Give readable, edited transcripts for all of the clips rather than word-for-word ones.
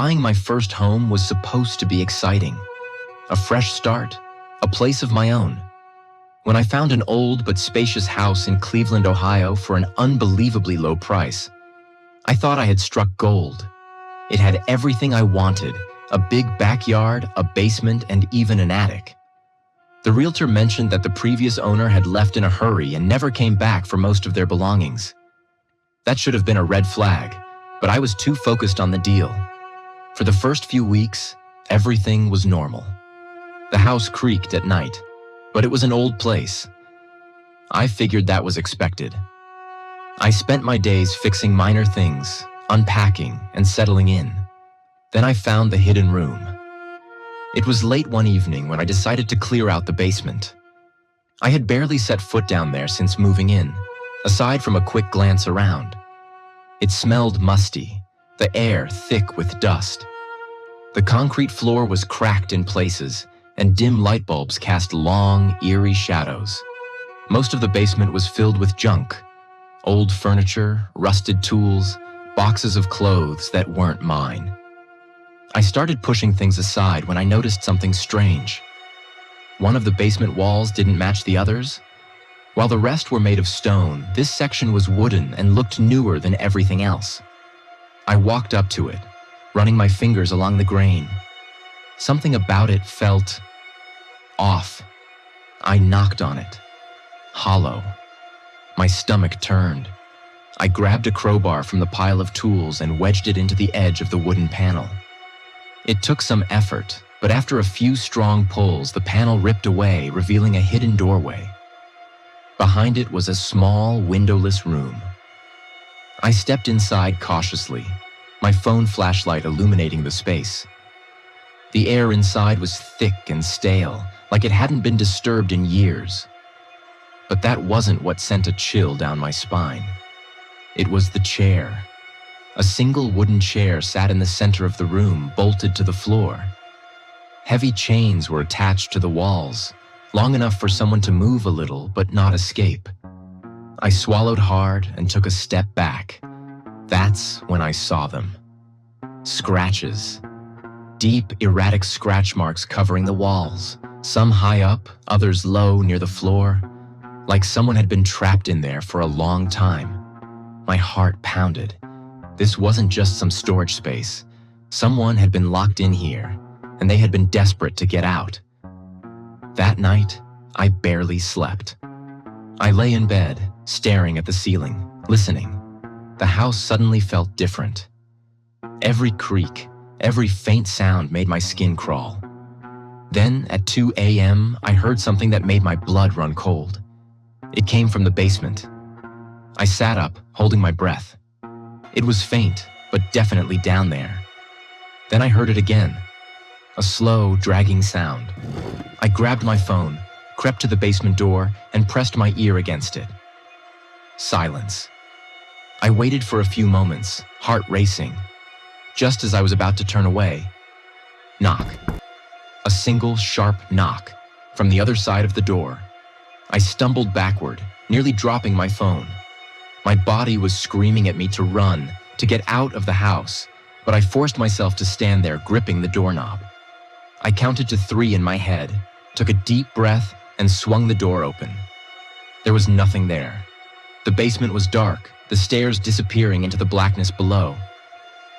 Buying my first home was supposed to be exciting. A fresh start, a place of my own. When I found an old but spacious house in Cleveland, Ohio for an unbelievably low price, I thought I had struck gold. It had everything I wanted, a big backyard, a basement, and even an attic. The realtor mentioned that the previous owner had left in a hurry and never came back for most of their belongings. That should have been a red flag, but I was too focused on the deal. For the first few weeks, everything was normal. The house creaked at night, but it was an old place. I figured that was expected. I spent my days fixing minor things, unpacking, and settling in. Then I found the hidden room. It was late one evening when I decided to clear out the basement. I had barely set foot down there since moving in, aside from a quick glance around. It smelled musty, the air thick with dust. The concrete floor was cracked in places, and dim light bulbs cast long, eerie shadows. Most of the basement was filled with junk. Old furniture, rusted tools, boxes of clothes that weren't mine. I started pushing things aside when I noticed something strange. One of the basement walls didn't match the others. While the rest were made of stone, this section was wooden and looked newer than everything else. I walked up to it, running my fingers along the grain. Something about it felt off. I knocked on it. Hollow. My stomach turned. I grabbed a crowbar from the pile of tools and wedged it into the edge of the wooden panel. It took some effort, but after a few strong pulls, the panel ripped away, revealing a hidden doorway. Behind it was a small, windowless room. I stepped inside cautiously, my phone flashlight illuminating the space. The air inside was thick and stale, like it hadn't been disturbed in years. But that wasn't what sent a chill down my spine. It was the chair. A single wooden chair sat in the center of the room, bolted to the floor. Heavy chains were attached to the walls, long enough for someone to move a little but not escape. I swallowed hard and took a step back. That's when I saw them. Scratches. Deep, erratic scratch marks covering the walls, some high up, others low near the floor, like someone had been trapped in there for a long time. My heart pounded. This wasn't just some storage space. Someone had been locked in here, and they had been desperate to get out. That night, I barely slept. I lay in bed, staring at the ceiling, listening. The house suddenly felt different. Every creak, every faint sound made my skin crawl. Then, at 2 a.m., I heard something that made my blood run cold. It came from the basement. I sat up, holding my breath. It was faint, but definitely down there. Then I heard it again. A slow, dragging sound. I grabbed my phone, crept to the basement door, and pressed my ear against it. Silence. I waited for a few moments, heart racing. Just as I was about to turn away, knock. A single, sharp knock from the other side of the door. I stumbled backward, nearly dropping my phone. My body was screaming at me to run, to get out of the house, but I forced myself to stand there, gripping the doorknob. I counted to 3 in my head, took a deep breath, and swung the door open. There was nothing there. The basement was dark, the stairs disappearing into the blackness below.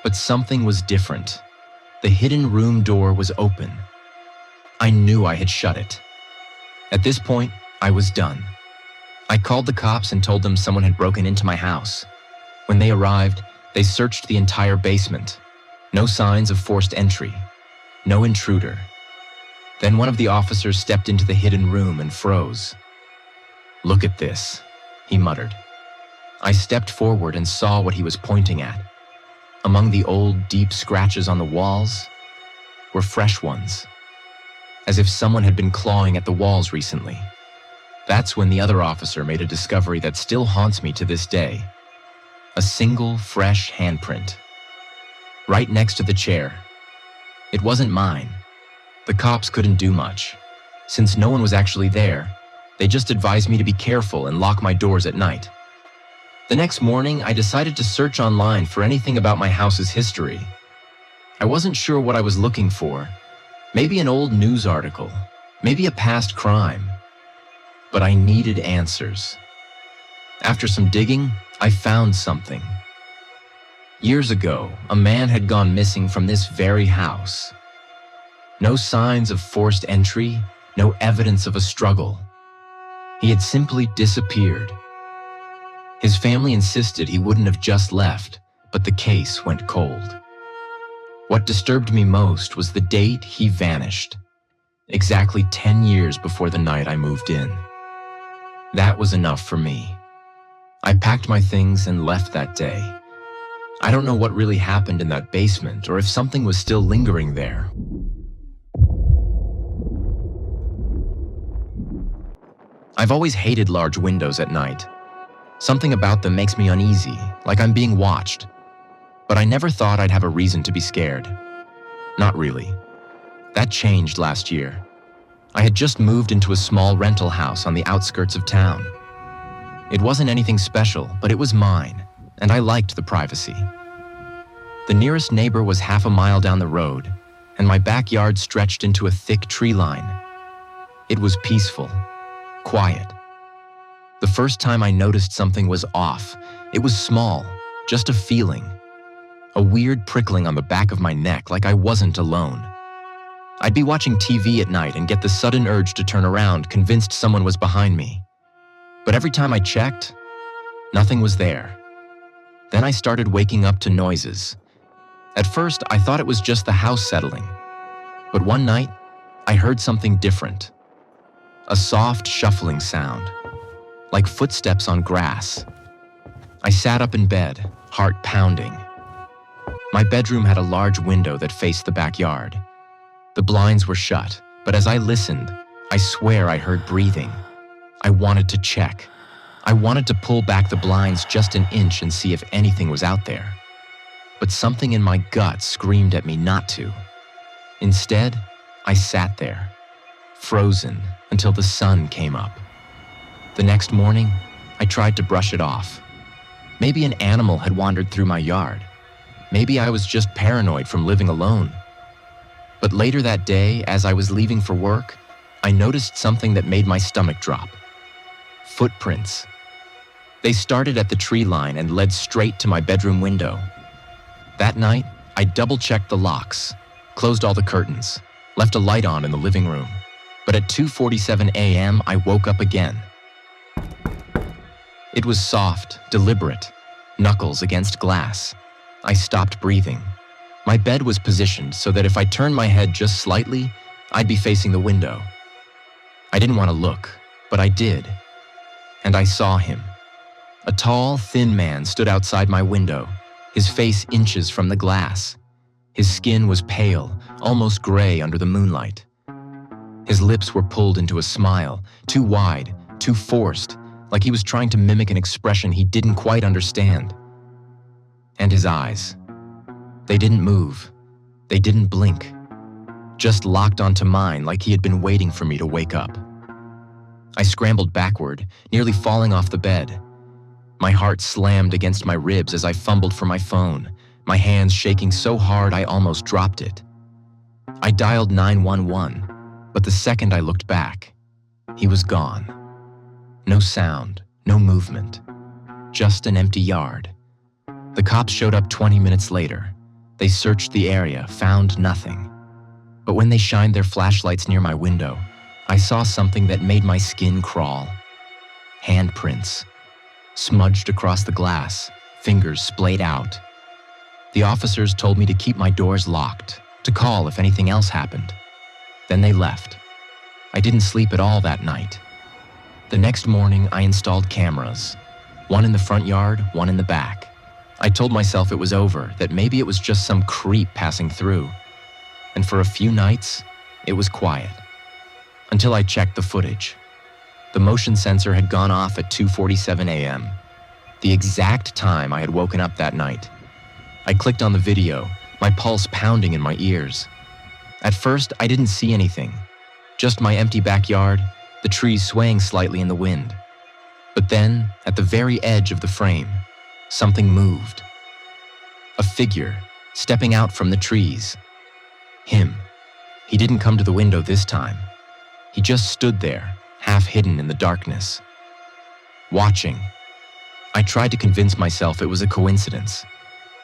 But something was different. The hidden room door was open. I knew I had shut it. At this point, I was done. I called the cops and told them someone had broken into my house. When they arrived, they searched the entire basement. No signs of forced entry. No intruder. Then one of the officers stepped into the hidden room and froze. "Look at this," he muttered. I stepped forward and saw what he was pointing at. Among the old, deep scratches on the walls were fresh ones, as if someone had been clawing at the walls recently. That's when the other officer made a discovery that still haunts me to this day. A single, fresh handprint. Right next to the chair. It wasn't mine. The cops couldn't do much. Since no one was actually there, they just advised me to be careful and lock my doors at night. The next morning, I decided to search online for anything about my house's history. I wasn't sure what I was looking for. Maybe an old news article, maybe a past crime. But I needed answers. After some digging, I found something. Years ago, a man had gone missing from this very house. No signs of forced entry, no evidence of a struggle. He had simply disappeared. His family insisted he wouldn't have just left, but the case went cold. What disturbed me most was the date he vanished, exactly 10 years before the night I moved in. That was enough for me. I packed my things and left that day. I don't know what really happened in that basement or if something was still lingering there. I've always hated large windows at night. Something about them makes me uneasy, like I'm being watched. But I never thought I'd have a reason to be scared. Not really. That changed last year. I had just moved into a small rental house on the outskirts of town. It wasn't anything special, but it was mine, and I liked the privacy. The nearest neighbor was half a mile down the road, and my backyard stretched into a thick tree line. It was peaceful, quiet. The first time I noticed something was off. It was small, just a feeling. A weird prickling on the back of my neck, like I wasn't alone. I'd be watching TV at night and get the sudden urge to turn around, convinced someone was behind me. But every time I checked, nothing was there. Then I started waking up to noises. At first, I thought it was just the house settling. But one night, I heard something different. A soft, shuffling sound, like footsteps on grass. I sat up in bed, heart pounding. My bedroom had a large window that faced the backyard. The blinds were shut, but as I listened, I swear I heard breathing. I wanted to check. I wanted to pull back the blinds just an inch and see if anything was out there. But something in my gut screamed at me not to. Instead, I sat there, frozen until the sun came up. The next morning, I tried to brush it off. Maybe an animal had wandered through my yard. Maybe I was just paranoid from living alone. But later that day, as I was leaving for work, I noticed something that made my stomach drop. Footprints. They started at the tree line and led straight to my bedroom window. That night, I double-checked the locks, closed all the curtains, left a light on in the living room. But at 2:47 a.m., I woke up again. It was soft, deliberate, knuckles against glass. I stopped breathing. My bed was positioned so that if I turned my head just slightly, I'd be facing the window. I didn't want to look, but I did. And I saw him. A tall, thin man stood outside my window, his face inches from the glass. His skin was pale, almost gray under the moonlight. His lips were pulled into a smile, too wide, too forced, like he was trying to mimic an expression he didn't quite understand. And his eyes. They didn't move. They didn't blink. Just locked onto mine like he had been waiting for me to wake up. I scrambled backward, nearly falling off the bed. My heart slammed against my ribs as I fumbled for my phone, my hands shaking so hard I almost dropped it. I dialed 911, but the second I looked back, he was gone. No sound, no movement, just an empty yard. The cops showed up 20 minutes later. They searched the area, found nothing. But when they shined their flashlights near my window, I saw something that made my skin crawl. Handprints, smudged across the glass, fingers splayed out. The officers told me to keep my doors locked, to call if anything else happened. Then they left. I didn't sleep at all that night. The next morning, I installed cameras, one in the front yard, one in the back. I told myself it was over, that maybe it was just some creep passing through. And for a few nights, it was quiet. Until I checked the footage. The motion sensor had gone off at 2:47 a.m., the exact time I had woken up that night. I clicked on the video, my pulse pounding in my ears. At first, I didn't see anything, just my empty backyard, the trees swaying slightly in the wind. But then, at the very edge of the frame, something moved. A figure, stepping out from the trees. Him. He didn't come to the window this time. He just stood there, half hidden in the darkness. Watching. I tried to convince myself it was a coincidence,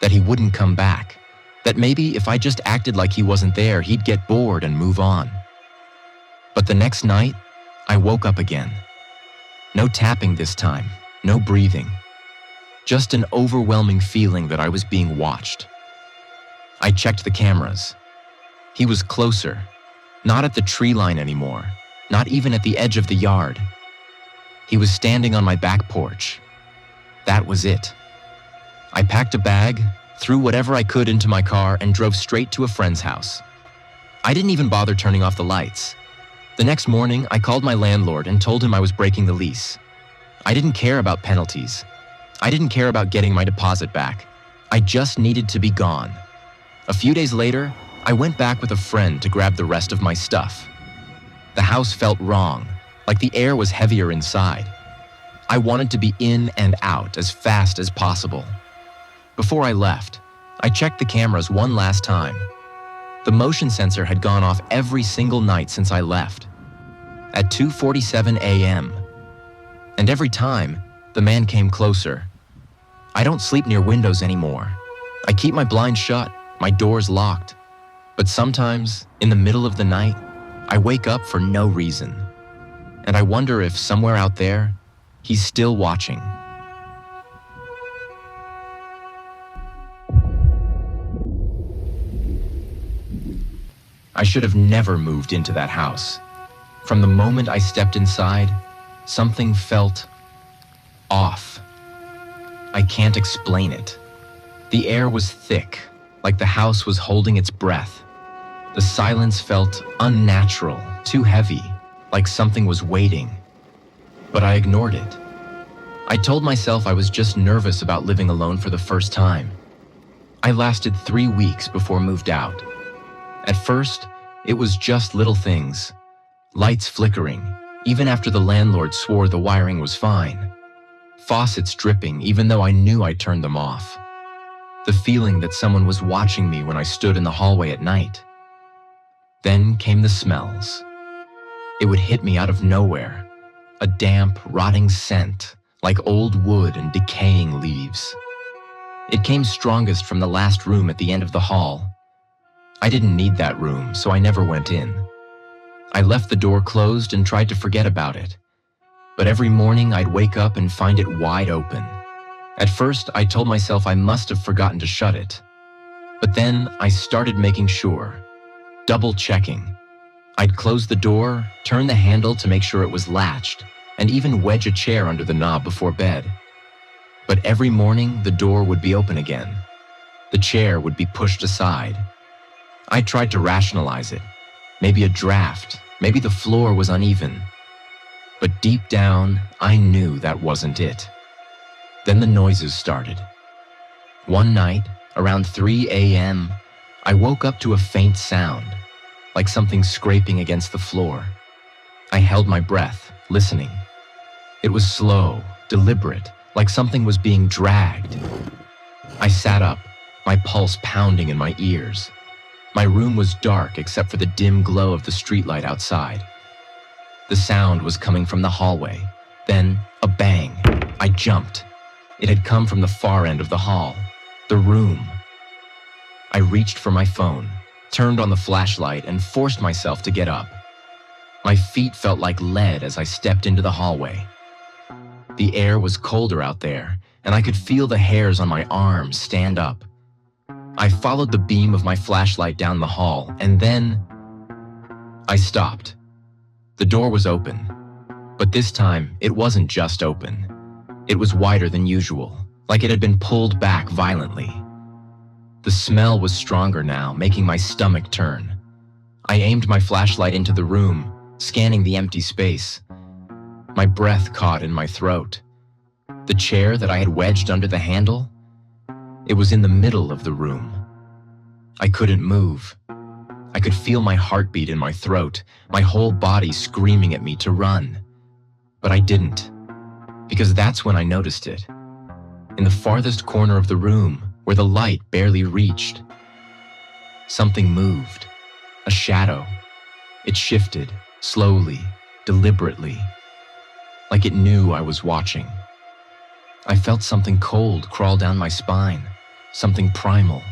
that he wouldn't come back, that maybe if I just acted like he wasn't there, he'd get bored and move on. But the next night, I woke up again. No tapping this time, no breathing. Just an overwhelming feeling that I was being watched. I checked the cameras. He was closer, not at the tree line anymore, not even at the edge of the yard. He was standing on my back porch. That was it. I packed a bag, threw whatever I could into my car, and drove straight to a friend's house. I didn't even bother turning off the lights. The next morning, I called my landlord and told him I was breaking the lease. I didn't care about penalties. I didn't care about getting my deposit back. I just needed to be gone. A few days later, I went back with a friend to grab the rest of my stuff. The house felt wrong, like the air was heavier inside. I wanted to be in and out as fast as possible. Before I left, I checked the cameras one last time. The motion sensor had gone off every single night since I left. At 2:47 a.m. And every time, the man came closer. I don't sleep near windows anymore. I keep my blinds shut, my doors locked. But sometimes, in the middle of the night, I wake up for no reason. And I wonder if somewhere out there, he's still watching. I should have never moved into that house. From the moment I stepped inside, something felt off. I can't explain it. The air was thick, like the house was holding its breath. The silence felt unnatural, too heavy, like something was waiting. But I ignored it. I told myself I was just nervous about living alone for the first time. I lasted 3 weeks before moved out. At first, it was just little things. Lights flickering, even after the landlord swore the wiring was fine. Faucets dripping, even though I knew I turned them off. The feeling that someone was watching me when I stood in the hallway at night. Then came the smells. It would hit me out of nowhere. A damp, rotting scent, like old wood and decaying leaves. It came strongest from the last room at the end of the hall. I didn't need that room, so I never went in. I left the door closed and tried to forget about it. But every morning I'd wake up and find it wide open. At first, I told myself I must have forgotten to shut it. But then I started making sure. Double checking. I'd close the door, turn the handle to make sure it was latched, and even wedge a chair under the knob before bed. But every morning, the door would be open again. The chair would be pushed aside. I tried to rationalize it. Maybe a draft, maybe the floor was uneven. But deep down, I knew that wasn't it. Then the noises started. One night, around 3 a.m., I woke up to a faint sound, like something scraping against the floor. I held my breath, listening. It was slow, deliberate, like something was being dragged. I sat up, my pulse pounding in my ears. My room was dark except for the dim glow of the streetlight outside. The sound was coming from the hallway. Then, a bang. I jumped. It had come from the far end of the hall, the room. I reached for my phone, turned on the flashlight, and forced myself to get up. My feet felt like lead as I stepped into the hallway. The air was colder out there, and I could feel the hairs on my arms stand up. I followed the beam of my flashlight down the hall, and then I stopped. The door was open, but this time it wasn't just open. It was wider than usual, like it had been pulled back violently. The smell was stronger now, making my stomach turn. I aimed my flashlight into the room, scanning the empty space. My breath caught in my throat. The chair that I had wedged under the handle, it was in the middle of the room. I couldn't move. I could feel my heartbeat in my throat, my whole body screaming at me to run. But I didn't, because that's when I noticed it. In the farthest corner of the room, where the light barely reached, Something moved. A shadow. It shifted, slowly, deliberately, like it knew I was watching. I felt something cold crawl down my spine, something primal,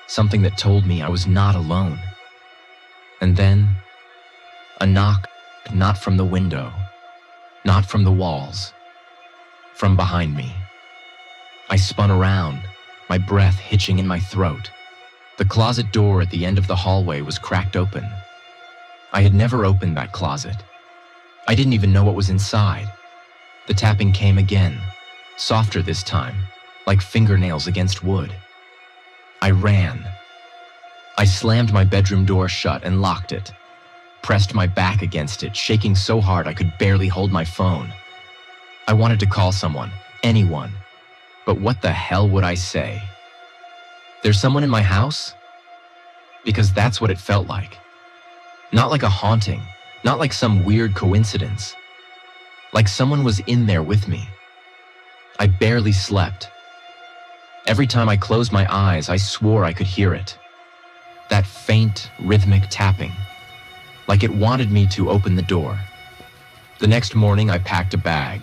something that told me I was not alone. And then, a knock, not from the window, not from the walls, from behind me. I spun around, my breath hitching in my throat. The closet door at the end of the hallway was cracked open. I had never opened that closet. I didn't even know what was inside. The tapping came again, softer this time, like fingernails against wood. I ran. I slammed my bedroom door shut and locked it, pressed my back against it, shaking so hard I could barely hold my phone. I wanted to call someone, anyone, but what the hell would I say? There's someone in my house? Because that's what it felt like. Not like a haunting, not like some weird coincidence. Like someone was in there with me. I barely slept. Every time I closed my eyes, I swore I could hear it. That faint, rhythmic tapping, like it wanted me to open the door. The next morning, I packed a bag.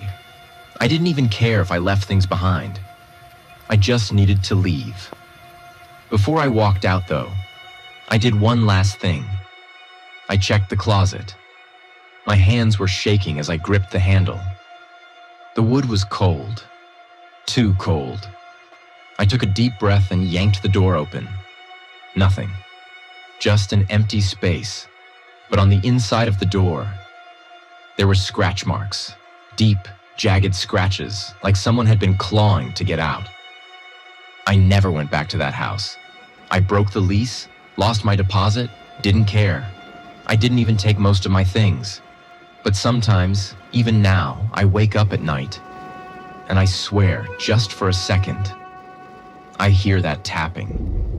I didn't even care if I left things behind. I just needed to leave. Before I walked out, though, I did one last thing. I checked the closet. My hands were shaking as I gripped the handle. The wood was cold. Too cold. I took a deep breath and yanked the door open. Nothing. Just an empty space. But on the inside of the door, there were scratch marks. Deep, jagged scratches, like someone had been clawing to get out. I never went back to that house. I broke the lease, lost my deposit, didn't care. I didn't even take most of my things. But sometimes, even now, I wake up at night, and I swear, just for a second, I hear that tapping.